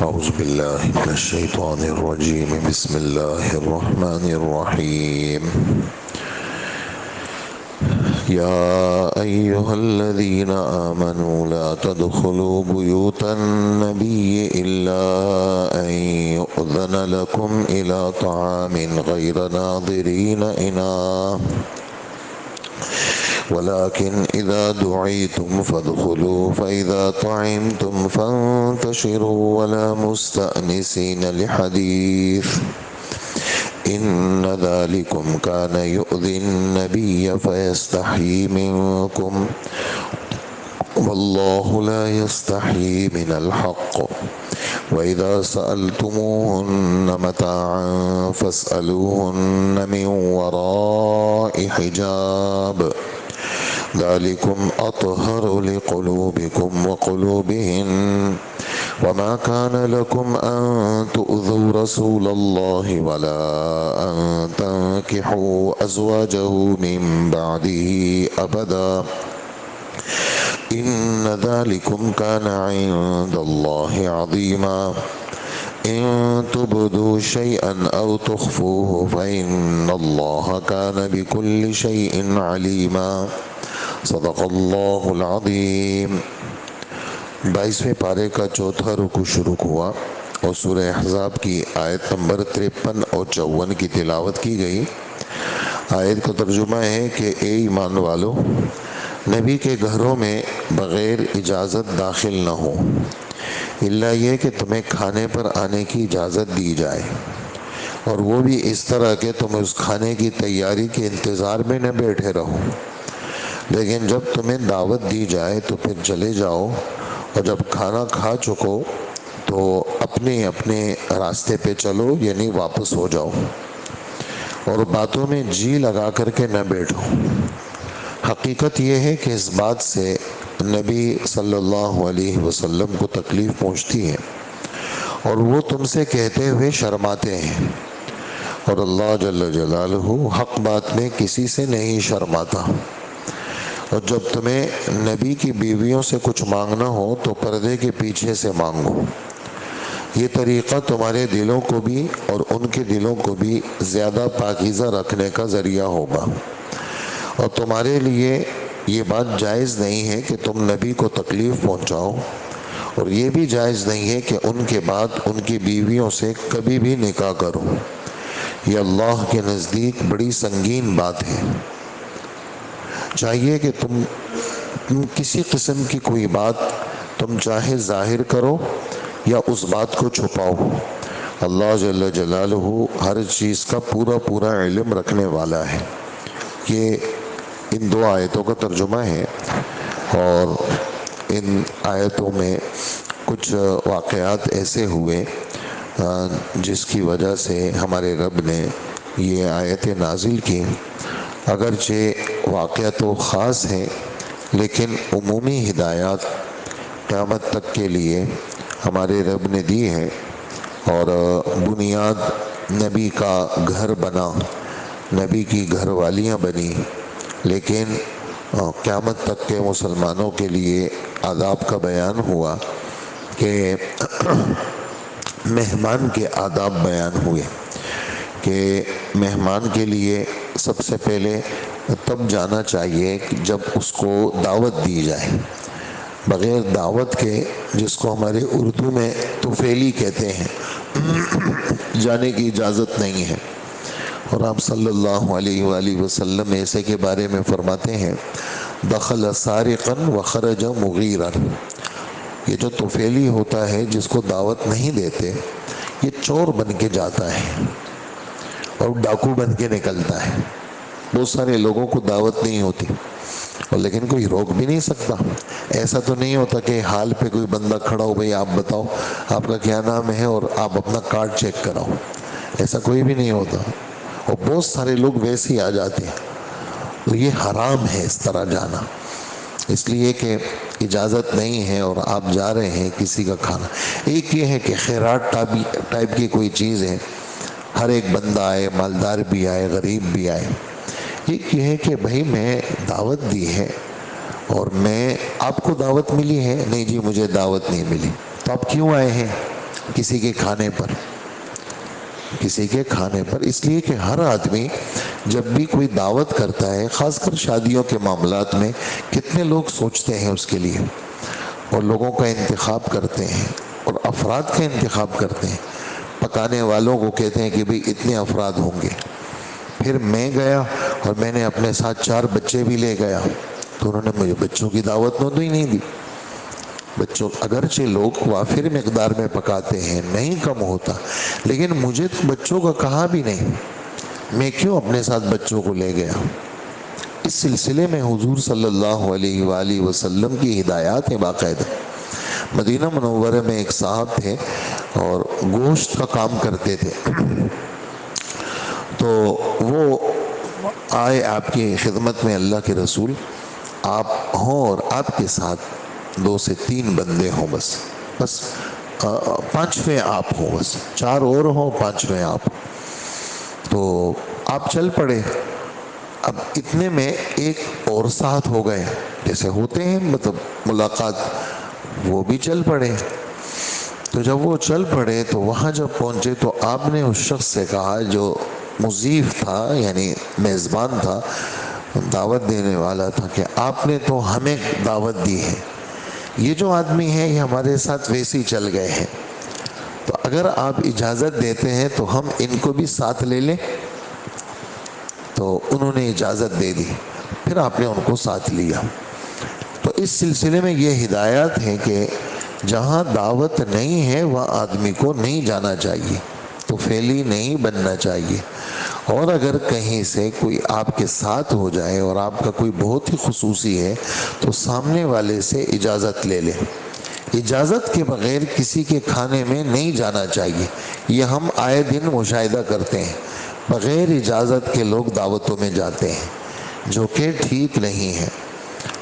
أعوذ بالله من الشيطان الرجيم بسم الله الرحمن الرحيم يا أيها الذين آمنوا لا تدخلوا بيوت النبي إلا أن يؤذن لكم إلى طعام غير ناظرين إناه ولكن إذا دعيتم فادخلوا فإذا طعمتم فانتشروا ولا مستأنسين لحديث إن ذلكم كان يؤذي النبي فيستحيي منكم والله لا يستحيي من الحق وإذا سألتموهن متاعا فاسألوهن من وراء حجاب ذلكم أطهر لقلوبكم وقلوبهن وما كان لكم أن تؤذوا رسول الله ولا أن تنكحوا أزواجه من بعده أبدا إن ذلكم كان عند الله عظيما إن تبدوا شيئا أو تخفوه فإن الله كان بكل شيء عليما صدق اللہ العظیم۔ 22ویں پارے کا چوتھا رکوع شروع ہوا اور سورہ احزاب کی آیت نمبر 53 اور 54 کی تلاوت کی گئی۔ آیت کا ترجمہ ہے کہ اے ایمان والو، نبی کے گھروں میں بغیر اجازت داخل نہ ہو، الا یہ کہ تمہیں کھانے پر آنے کی اجازت دی جائے، اور وہ بھی اس طرح کہ تم اس کھانے کی تیاری کے انتظار میں نہ بیٹھے رہو، لیکن جب تمہیں دعوت دی جائے تو پھر چلے جاؤ، اور جب کھانا کھا چکو تو اپنے اپنے راستے پہ چلو، یعنی واپس ہو جاؤ، اور باتوں میں جی لگا کر کے نہ بیٹھو۔ حقیقت یہ ہے کہ اس بات سے نبی صلی اللہ علیہ وسلم کو تکلیف پہنچتی ہے، اور وہ تم سے کہتے ہوئے شرماتے ہیں، اور اللہ جل جلالہ حق بات میں کسی سے نہیں شرماتا۔ اور جب تمہیں نبی کی بیویوں سے کچھ مانگنا ہو تو پردے کے پیچھے سے مانگو، یہ طریقہ تمہارے دلوں کو بھی اور ان کے دلوں کو بھی زیادہ پاکیزہ رکھنے کا ذریعہ ہوگا، اور تمہارے لیے یہ بات جائز نہیں ہے کہ تم نبی کو تکلیف پہنچاؤ، اور یہ بھی جائز نہیں ہے کہ ان کے بعد ان کی بیویوں سے کبھی بھی نکاح کرو۔ یہ اللہ کے نزدیک بڑی سنگین بات ہے۔ چاہیے کہ تم کسی قسم کی کوئی بات تم چاہے ظاہر کرو یا اس بات کو چھپاؤ، اللہ جل جلالہ ہر چیز کا پورا علم رکھنے والا ہے۔ یہ ان دو آیتوں کا ترجمہ ہے، اور ان آیتوں میں کچھ واقعات ایسے ہوئے جس کی وجہ سے ہمارے رب نے یہ آیتیں نازل کی۔ اگرچہ واقعہ تو خاص ہے، لیکن عمومی ہدایات قیامت تک کے لیے ہمارے رب نے دی ہے، اور بنیاد نبی کا گھر بنا، نبی کی گھر والیاں بنی، لیکن قیامت تک کے مسلمانوں کے لیے آداب کا بیان ہوا کہ مہمان کے آداب بیان ہوئے کہ مہمان کے لیے سب سے پہلے تب جانا چاہیے کہ جب اس کو دعوت دی جائے، بغیر دعوت کے، جس کو ہمارے اردو میں طفیلی کہتے ہیں، جانے کی اجازت نہیں ہے۔ اور آپ صلی اللہ علیہ وآلہ وسلم ایسے کے بارے میں فرماتے ہیں، دخل سارقا وخرج مغیرا۔ یہ جو طفیلی ہوتا ہے جس کو دعوت نہیں دیتے، یہ چور بن کے جاتا ہے اور ڈاکو بن کے نکلتا ہے۔ بہت سارے لوگوں کو دعوت نہیں ہوتی، اور لیکن کوئی روک بھی نہیں سکتا۔ ایسا تو نہیں ہوتا کہ حال پہ کوئی بندہ کھڑا ہو، بھئی آپ بتاؤ آپ کا کیا نام ہے اور آپ اپنا کارڈ چیک کراؤ، ایسا کوئی بھی نہیں ہوتا، اور بہت سارے لوگ ویسے ہی آ جاتے ہیں۔ تو یہ حرام ہے اس طرح جانا، اس لیے کہ اجازت نہیں ہے اور آپ جا رہے ہیں کسی کا کھانا۔ ایک یہ ہے کہ خیرات ٹائپ کی کوئی چیز ہے، ہر ایک بندہ آئے، مالدار بھی آئے، غریب بھی آئے۔ ایک یہ ہے کہ بھائی میں دعوت دی ہے اور میں آپ کو دعوت ملی ہے، نہیں جی مجھے دعوت نہیں ملی، تو آپ کیوں آئے ہیں؟ کسی کے کھانے پر، کسی کے کھانے پر، اس لیے کہ ہر آدمی جب بھی کوئی دعوت کرتا ہے، خاص کر شادیوں کے معاملات میں، کتنے لوگ سوچتے ہیں اس کے لیے، اور لوگوں کا انتخاب کرتے ہیں اور افراد کا انتخاب کرتے ہیں. پکانے والوں کو کہتے ہیں کہ بھئی اتنے افراد ہوں گے. پھر میں گیا اور میں نے اپنے ساتھ 4 بچے بھی لے گیا، تو انہوں نے مجھے بچوں کی دعوت تو ہی نہیں دی. بچوں اگرچہ لوگ وافر مقدار میں پکاتے ہیں، نہیں کم ہوتا، لیکن مجھے تو بچوں کا کہا بھی نہیں. میں کیوں اپنے ساتھ بچوں کو لے گیا؟ اس سلسلے میں حضور صلی اللہ علیہ وآلہ وسلم کی ہدایات ہیں باقاعدہ. مدینہ منورہ میں ایک صاحب تھے اور گوشت کا کام کرتے تھے، تو وہ آئے آپ کی خدمت میں، اللہ کے رسول آپ ہوں اور آپ کے ساتھ 2 سے 3 بندے ہوں، بس 5ویں آپ ہوں، بس 4 اور ہوں، 5ویں آپ. تو آپ چل پڑے. اب اتنے میں ایک اور ساتھ ہو گئے، جیسے ہوتے ہیں مطلب ملاقات، وہ بھی چل پڑے. تو جب وہ چل پڑے تو وہاں جب پہنچے تو آپ نے اس شخص سے کہا جو مضیف تھا، یعنی میزبان تھا، دعوت دینے والا تھا، کہ آپ نے تو ہمیں دعوت دی ہے، یہ جو آدمی ہے یہ ہمارے ساتھ ویسے ہی چل گئے ہیں، تو اگر آپ اجازت دیتے ہیں تو ہم ان کو بھی ساتھ لے لیں. تو انہوں نے اجازت دے دی، پھر آپ نے ان کو ساتھ لیا. تو اس سلسلے میں یہ ہدایات ہیں کہ جہاں دعوت نہیں ہے وہاں آدمی کو نہیں جانا چاہیے، تو فعلی نہیں بننا چاہیے. اور اگر کہیں سے کوئی آپ کے ساتھ ہو جائے اور آپ کا کوئی بہت ہی خصوصی ہے تو سامنے والے سے اجازت لے لیں. اجازت کے بغیر کسی کے کھانے میں نہیں جانا چاہیے. یہ ہم آئے دن مشاہدہ کرتے ہیں، بغیر اجازت کے لوگ دعوتوں میں جاتے ہیں، جو کہ ٹھیک نہیں ہے.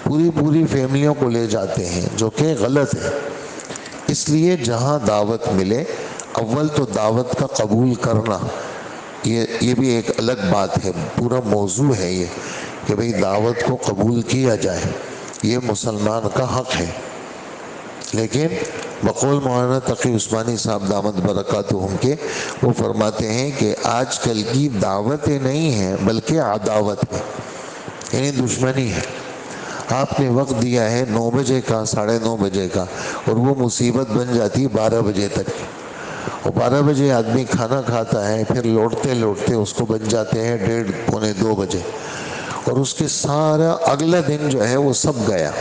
پوری فیملیوں کو لے جاتے ہیں، جو کہ غلط ہے. اس لیے جہاں دعوت ملے، اول تو دعوت کا قبول کرنا، یہ بھی ایک الگ بات ہے، پورا موضوع ہے یہ، کہ بھئی دعوت کو قبول کیا جائے، یہ مسلمان کا حق ہے. لیکن بقول مولانا تقی عثمانی صاحب دامت برکاتہم کے، وہ فرماتے ہیں کہ آج کل کی دعوتیں نہیں ہیں بلکہ عداوت ہے، یعنی دشمنی ہے. آپ نے وقت دیا ہے 9 بجے کا، 9:30 بجے کا، اور وہ مصیبت بن جاتی 12 بجے تک. اور 12 بجے آدمی کھانا کھاتا ہے، پھر لوٹتے لوٹتے اس کو بن جاتے ہیں 1:30 پونے 2 بجے، اور اس کے سارا اگلا دن جو ہے وہ سب گیا.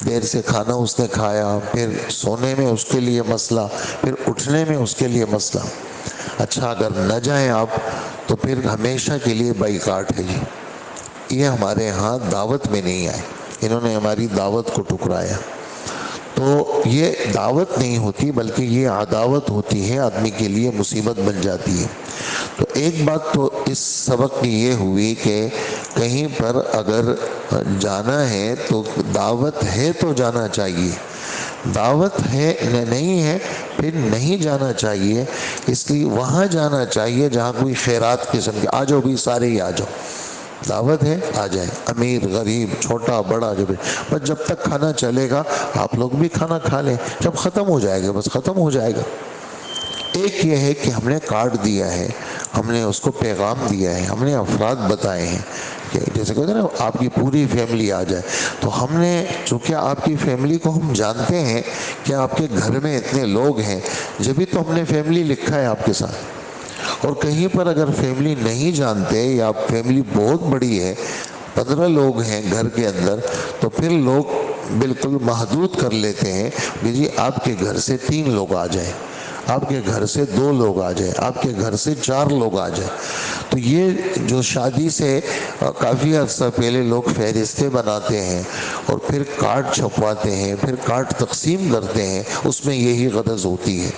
دیر سے کھانا اس نے کھایا، پھر سونے میں اس کے لیے مسئلہ، پھر اٹھنے میں اس کے لیے مسئلہ. اچھا اگر نہ جائیں آپ تو پھر ہمیشہ کے لیے بائیکاٹ ہے. یہ ہمارے ہاں دعوت میں نہیں آئے، انہوں نے ہماری دعوت کو ٹکرایا. تو یہ دعوت نہیں ہوتی بلکہ یہ عداوت ہوتی ہے، آدمی کے لیے مصیبت بن جاتی ہے. تو ایک بات تو اس سبق کی یہ ہوئی کہ کہیں پر اگر جانا ہے تو دعوت ہے تو جانا چاہیے، دعوت ہے نہیں ہے پھر نہیں جانا چاہیے. اس لیے وہاں جانا چاہیے جہاں کوئی خیرات قسم کے، آ جاؤ بھی سارے ہی آ جاؤ، دعوت ہے آ جائیں، امیر غریب چھوٹا بڑا، بس جب تک کھانا چلے گا آپ لوگ بھی کھانا کھا لیں، جب ختم ہو جائے گا بس ختم ہو جائے گا. ایک یہ ہے کہ ہم نے کارڈ دیا ہے، ہم نے اس کو پیغام دیا ہے، ہم نے افراد بتائے ہیں کہ جیسے کہتے ہیں نا آپ کی پوری فیملی آ جائے، تو ہم نے چونکہ آپ کی فیملی کو ہم جانتے ہیں کہ آپ کے گھر میں اتنے لوگ ہیں، جبھی تو ہم نے فیملی لکھا ہے آپ کے ساتھ. اور کہیں پر اگر فیملی نہیں جانتے یا فیملی بہت بڑی ہے، 15 لوگ ہیں گھر کے اندر، تو پھر لوگ بالکل محدود کر لیتے ہیں کہ جی آپ کے گھر سے 3 لوگ آ جائیں، آپ کے گھر سے 2 لوگ آ جائیں، آپ کے گھر سے 4 لوگ آ جائیں. تو یہ جو شادی سے کافی عرصہ پہلے لوگ فہرستیں بناتے ہیں اور پھر کارڈ چھپواتے ہیں، پھر کارڈ تقسیم کرتے ہیں، اس میں یہی غرض ہوتی ہے،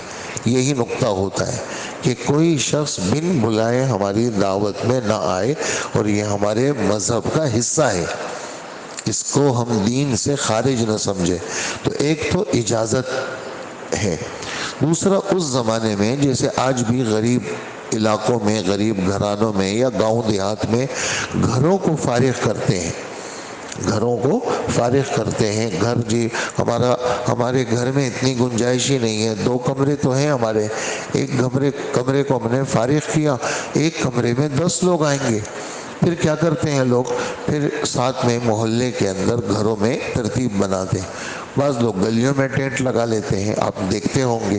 یہی نقطہ ہوتا ہے کہ کوئی شخص بن بلائے ہماری دعوت میں نہ آئے، اور یہ ہمارے مذہب کا حصہ ہے، اس کو ہم دین سے خارج نہ سمجھے. تو ایک تو اجازت ہے. دوسرا اس زمانے میں جیسے آج بھی غریب علاقوں میں، غریب گھرانوں میں یا گاؤں دیہات میں گھروں کو فارغ کرتے ہیں، گھروں کو فارغ کرتے ہیں. گھر جی ہمارے گھر میں اتنی گنجائش ہی نہیں ہے, 2 کمرے تو ہیں ہمارے, ایک کمرے کو ہم نے فارغ کیا, ایک کمرے میں 10 لوگ آئیں گے. پھر کیا کرتے ہیں لوگ, پھر ساتھ میں محلے کے اندر گھروں میں ترتیب بناتے ہیں. بعض لوگ گلیوں میں ٹینٹ لگا لیتے ہیں, آپ دیکھتے ہوں گے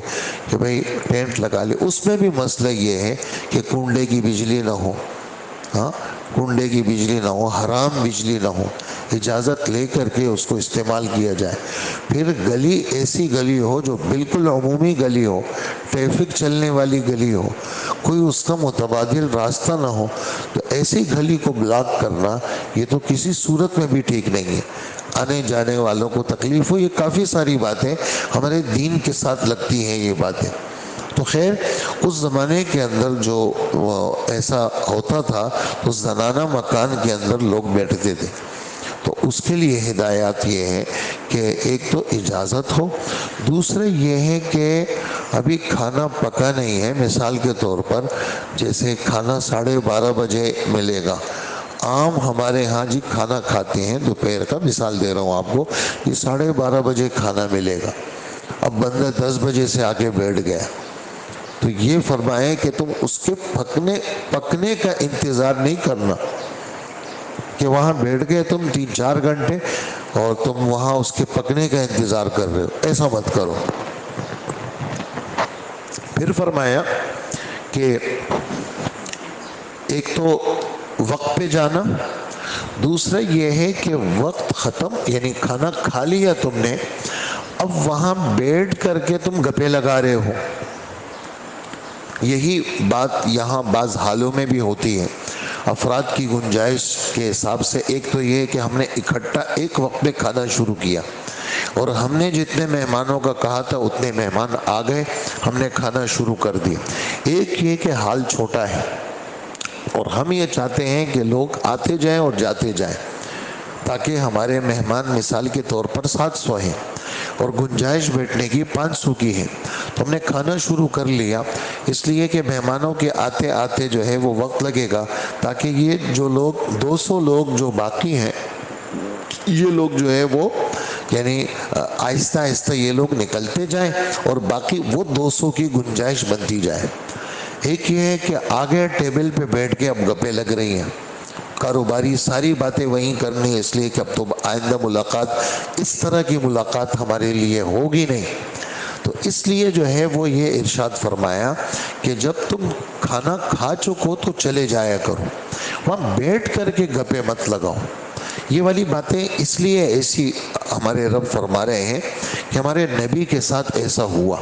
کہ بھئی ٹینٹ لگا لے. اس میں بھی مسئلہ یہ ہے کہ کنڈے کی بجلی نہ ہو, ہاں کنڈے کی بجلی نہ ہو, حرام بجلی نہ ہو, اجازت لے کر کے اس کو استعمال کیا جائے. پھر گلی ایسی گلی ہو جو بالکل عمومی گلی ہو, ٹریفک چلنے والی گلی ہو, کوئی اس کا متبادل راستہ نہ ہو, تو ایسی گلی کو بلاک کرنا یہ تو کسی صورت میں بھی ٹھیک نہیں ہے. آنے جانے والوں کو تکلیف ہو, یہ کافی ساری باتیں ہمارے دین کے ساتھ لگتی ہیں یہ باتیں. تو خیر اس زمانے کے اندر جو ایسا ہوتا تھا تو زنانہ مکان کے اندر لوگ بیٹھتے تھے. تو اس کے لیے ہدایات یہ ہے کہ ایک تو اجازت ہو, دوسرے یہ ہے کہ ابھی کھانا پکا نہیں ہے. مثال کے طور پر جیسے کھانا 12:30 بجے ملے گا, عام ہمارے ہاں جی کھانا کھاتے ہیں دوپہر کا, مثال دے رہا ہوں آپ کو, یہ 12:30 بجے کھانا ملے گا. اب بندہ 10 بجے سے آگے بیٹھ گیا, تو یہ فرمائے کہ تم اس کے پکنے کا انتظار نہیں کرنا کہ وہاں بیٹھ گئے تم 3-4 گھنٹے اور تم وہاں اس کے پکنے کا انتظار کر رہے ہو, ایسا مت کرو. پھر فرمایا کہ ایک تو وقت پہ جانا, دوسرا یہ ہے کہ وقت ختم یعنی کھانا کھا لیا تم نے, اب وہاں بیٹھ کر کے تم گپے لگا رہے ہو. یہی بات یہاں بعض حالوں میں بھی ہوتی ہے. افراد کی گنجائش کے حساب سے ایک تو یہ ہے کہ ہم نے اکٹھا ایک وقت میں کھانا شروع کیا, اور ہم نے جتنے مہمانوں کا کہا تھا اتنے مہمان آ گئے, ہم نے کھانا شروع کر دیا. ایک یہ کہ حال چھوٹا ہے اور ہم یہ چاہتے ہیں کہ لوگ آتے جائیں اور جاتے جائیں تاکہ ہمارے مہمان مثال کے طور پر 700 ہیں اور گنجائش بیٹھنے کی 500 کی ہے. تو ہم نے کھانا شروع کر لیا اس لیے کہ مہمانوں کے آتے آتے جو ہے وہ وقت لگے گا, تاکہ یہ جو لوگ 200 لوگ جو باقی ہیں یہ لوگ جو ہے وہ یعنی آہستہ آہستہ یہ لوگ نکلتے جائیں اور باقی وہ 200 کی گنجائش بنتی جائے. ایک یہ ہے کہ آگے ٹیبل پہ بیٹھ کے اب گپیں لگ رہی ہیں, کاروباری ساری باتیں وہیں کرنی ہے, اس لیے کہ اب تو آئندہ ملاقات اس طرح کی ملاقات ہمارے لیے ہوگی نہیں. تو اس لیے جو ہے وہ یہ ارشاد فرمایا کہ جب تم کھانا کھا چکو تو چلے جایا کرو, وہاں بیٹھ کر کے گپے مت لگاؤ. یہ والی باتیں اس لیے ایسی ہمارے رب فرما رہے ہیں کہ ہمارے نبی کے ساتھ ایسا ہوا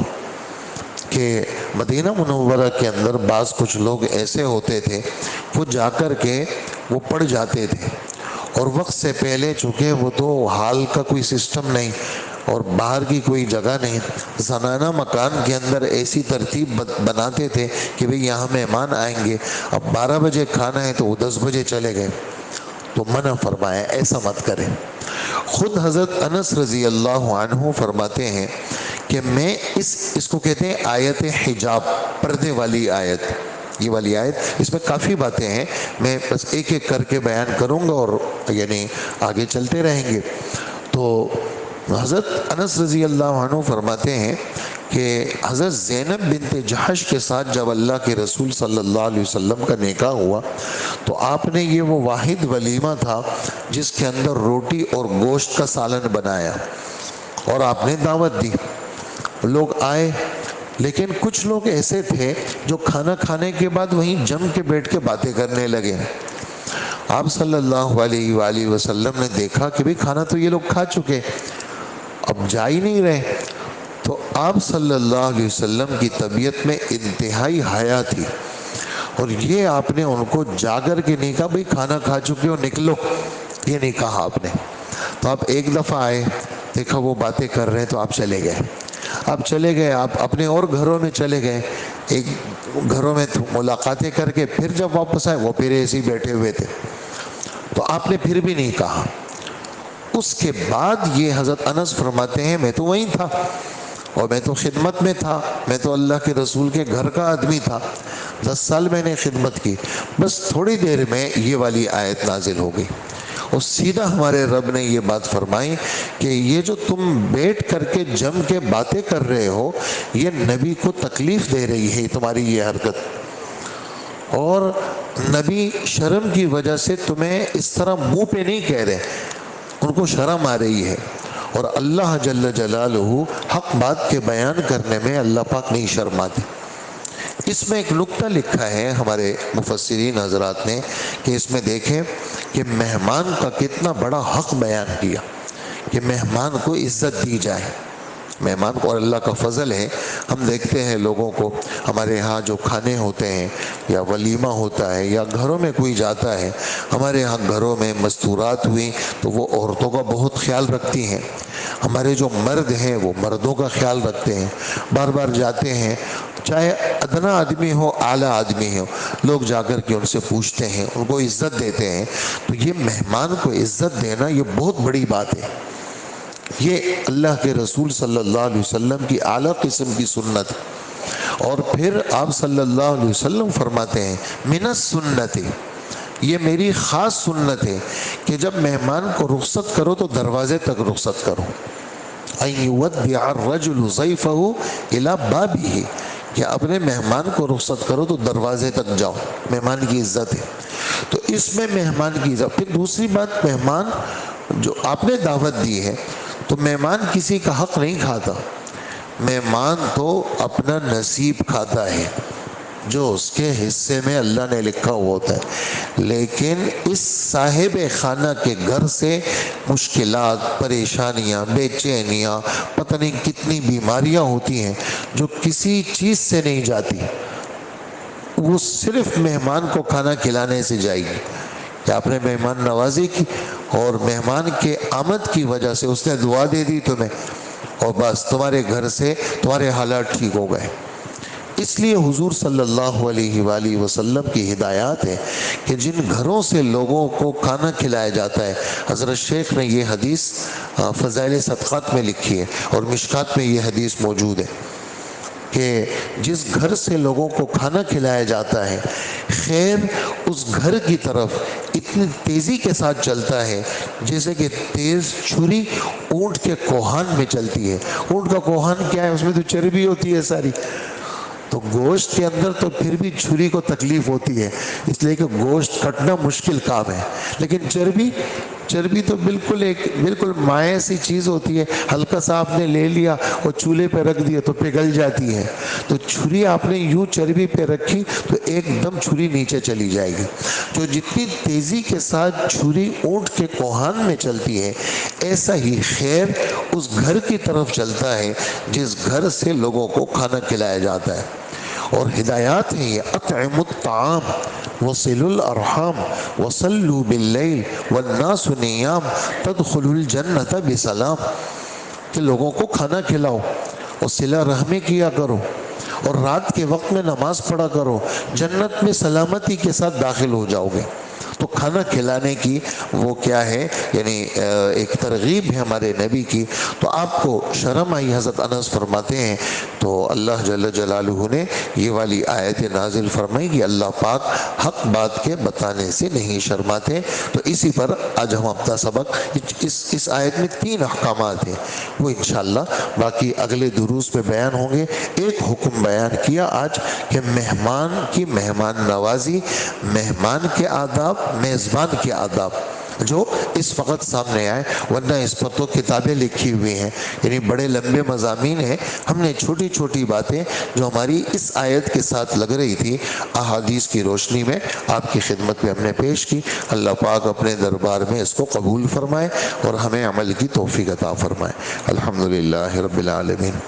کہ مدینہ منورہ کے اندر بعض کچھ لوگ ایسے ہوتے تھے, وہ جا کر کے وہ پڑ جاتے تھے, اور وقت سے پہلے چونکہ وہ تو حال کا کوئی سسٹم نہیں اور باہر کی کوئی جگہ نہیں, زنانہ مکان کے اندر ایسی ترتیب بناتے تھے کہ بھئی یہاں مہمان آئیں گے, اب 12 بجے کھانا ہے تو وہ 10 بجے چلے گئے. تو منع فرمایا ایسا مت کریں. خود حضرت انس رضی اللہ عنہ فرماتے ہیں کہ میں اس کو کہتے ہیں آیت حجاب, پردے والی آیت. یہ والی آیت اس میں کافی باتیں ہیں, میں بس ایک ایک کر کے بیان کروں گا اور یعنی آگے چلتے رہیں گے. تو حضرت انس رضی اللہ عنہ فرماتے ہیں کہ حضرت زینب بنت جحش کے ساتھ جب اللہ کے رسول صلی اللہ علیہ وسلم کا نکاح ہوا تو آپ نے یہ وہ واحد ولیمہ تھا جس کے اندر روٹی اور گوشت کا سالن بنایا اور آپ نے دعوت دی. لوگ آئے, لیکن کچھ لوگ ایسے تھے جو کھانا کھانے کے بعد وہیں جم کے بیٹھ کے باتیں کرنے لگے. آپ صلی اللہ علیہ وآلہ وسلم نے دیکھا کہ بھئی کھانا تو یہ لوگ کھا چکے, اب جا ہی نہیں رہے. تو آپ صلی اللہ علیہ وسلم کی طبیعت میں انتہائی حیا تھی, اور یہ آپ نے ان کو جا کر کے نہیں کہا بھئی کھانا کھا چکے ہو نکلو, یہ نہیں کہا آپ نے. تو آپ ایک دفعہ آئے, دیکھا وہ باتیں کر رہے ہیں تو آپ چلے گئے. آپ چلے گئے, آپ اپنے اور گھروں میں چلے گئے, ایک گھروں میں ملاقاتیں کر کے پھر جب واپس آئے وہ پھر ایسے ہی بیٹھے ہوئے تھے. تو آپ نے پھر بھی نہیں کہا. اس کے بعد یہ حضرت انس فرماتے ہیں میں تو وہیں تھا اور میں تو خدمت میں تھا, میں تو اللہ کے رسول کے گھر کا آدمی تھا, 10 سال میں نے خدمت کی, بس تھوڑی دیر میں یہ والی آیت نازل ہو گئی. اور سیدھا ہمارے رب نے یہ بات فرمائی کہ یہ جو تم بیٹھ کر کے جم کے باتیں کر رہے ہو یہ نبی کو تکلیف دے رہی ہے تمہاری یہ حرکت، اور نبی شرم کی وجہ سے تمہیں اس طرح منہ پہ نہیں کہہ رہے، ان کو شرم آ رہی ہے، اور اللہ جل جلالہ حق بات کے بیان کرنے میں اللہ پاک نہیں شرماتے۔ اس میں ایک نکتہ لکھا ہے ہمارے مفسرین حضرات نے کہ اس میں دیکھیں کہ مہمان کا کتنا بڑا حق بیان کیا کہ مہمان کو عزت دی جائے، مہمان کو، اور اللہ کا فضل ہے ہم دیکھتے ہیں لوگوں کو، ہمارے ہاں جو کھانے ہوتے ہیں یا ولیمہ ہوتا ہے یا گھروں میں کوئی جاتا ہے، ہمارے ہاں گھروں میں مستورات ہوئی تو وہ عورتوں کا بہت خیال رکھتی ہیں، ہمارے جو مرد ہیں وہ مردوں کا خیال رکھتے ہیں، بار بار جاتے ہیں، چاہے ادنا آدمی ہو اعلیٰ آدمی ہو، لوگ جا کر کے ان سے پوچھتے ہیں، ان کو عزت دیتے ہیں۔ تو یہ مہمان کو عزت دینا یہ بہت بڑی بات ہے، یہ اللہ کے رسول صلی اللہ علیہ وسلم کی اعلیٰ قسم کی سنت ہے۔ اور پھر آپ صلی اللہ علیہ وسلم فرماتے ہیں من السنت، یہ میری خاص سنت ہے کہ جب مہمان کو رخصت کرو تو دروازے تک رخصت کرو، ان یودع الرجل ضیفہ الی بابہ، کہ اپنے مہمان کو رخصت کرو تو دروازے تک جاؤ، مہمان کی عزت ہے۔ تو اس میں مہمان کی عزت، پھر دوسری بات، مہمان جو آپ نے دعوت دی ہے تو مہمان کسی کا حق نہیں کھاتا، مہمان تو اپنا نصیب کھاتا ہے جو اس کے حصے میں اللہ نے لکھا ہوا ہوتا ہے، لیکن اس صاحب خانہ کے گھر سے مشکلات، پریشانیاں، بے چینیاں، پتہ نہیں کتنی بیماریاں ہوتی ہیں جو کسی چیز سے نہیں جاتی، وہ صرف مہمان کو کھانا کھلانے سے جائے گی کہ آپ نے مہمان نوازی کی اور مہمان کے آمد کی وجہ سے اس نے دعا دے دی تمہیں، اور بس تمہارے گھر سے تمہارے حالات ٹھیک ہو گئے۔ اس لیے حضور صلی اللہ علیہ وآلہ وسلم کی ہدایات ہے کہ جن گھروں سے لوگوں کو کھانا کھلایا جاتا ہے، حضرت شیخ نے یہ حدیث فضائل صدقات میں لکھی ہے اور مشکات میں یہ حدیث موجود ہے کہ جس گھر سے لوگوں کو کھانا کھلایا جاتا ہے، خیر اس گھر کی طرف اتنی تیزی کے ساتھ چلتا ہے جیسے کہ تیز چھری اونٹ کے کوہان میں چلتی ہے۔ اونٹ کا کوہان کیا ہے؟ اس میں تو چربی ہوتی ہے ساری، تو گوشت کے اندر تو پھر بھی چھری کو تکلیف ہوتی ہے، اس لیے کہ گوشت کٹنا مشکل کام ہے، لیکن چربی تو بالکل مائع سی چیز ہوتی ہے، ہلکا سا آپ نے لے لیا اور چولہے پہ رکھ دیا تو پگھل جاتی ہے، تو چھری آپ نے یوں چربی پہ رکھی تو ایک دم چھری نیچے چلی جائے گی۔ جو جتنی تیزی کے ساتھ چھری اونٹ کے کوہان میں چلتی ہے، ایسا ہی خیر اس گھر کی طرف چلتا ہے جس گھر سے لوگوں کو کھانا کھلایا جاتا ہے۔ اور ہدایات ہیں یہ، اطعموا الطعام وصلوا الارحام وصلوا باللیل والناس نیام تدخلوا الجنۃ بسلام، کہ لوگوں کو کھانا کھلاؤ اور صلہ رحمی کیا کرو اور رات کے وقت میں نماز پڑھا کرو، جنت میں سلامتی کے ساتھ داخل ہو جاؤ گے۔ تو کھانا کھلانے کی وہ کیا ہے، یعنی ایک ترغیب ہے ہمارے نبی کی۔ تو آپ کو شرم آئی، حضرت انس فرماتے ہیں تو اللہ جل جلالہ نے یہ والی آیت نازل فرمائی کہ اللہ پاک حق بات کے بتانے سے نہیں شرماتے۔ تو اسی پر آج ہم اپنا سبق، اس آیت میں 3 احکامات ہیں، وہ انشاءاللہ باقی اگلے دروس میں بیان ہوں گے۔ ایک حکم بیان کیا آج کہ مہمان کی مہمان نوازی، مہمان کے آداب، میزبان کے آداب جو اس وقت سامنے آئے، ورنہ اس پر تو کتابیں لکھی ہوئی ہیں، یعنی بڑے لمبے مضامین ہیں۔ ہم نے چھوٹی چھوٹی باتیں جو ہماری اس آیت کے ساتھ لگ رہی تھی احادیث کی روشنی میں آپ کی خدمت میں ہم نے پیش کی۔ اللہ پاک اپنے دربار میں اس کو قبول فرمائے اور ہمیں عمل کی توفیق عطا فرمائے۔ الحمدللہ رب العالمین۔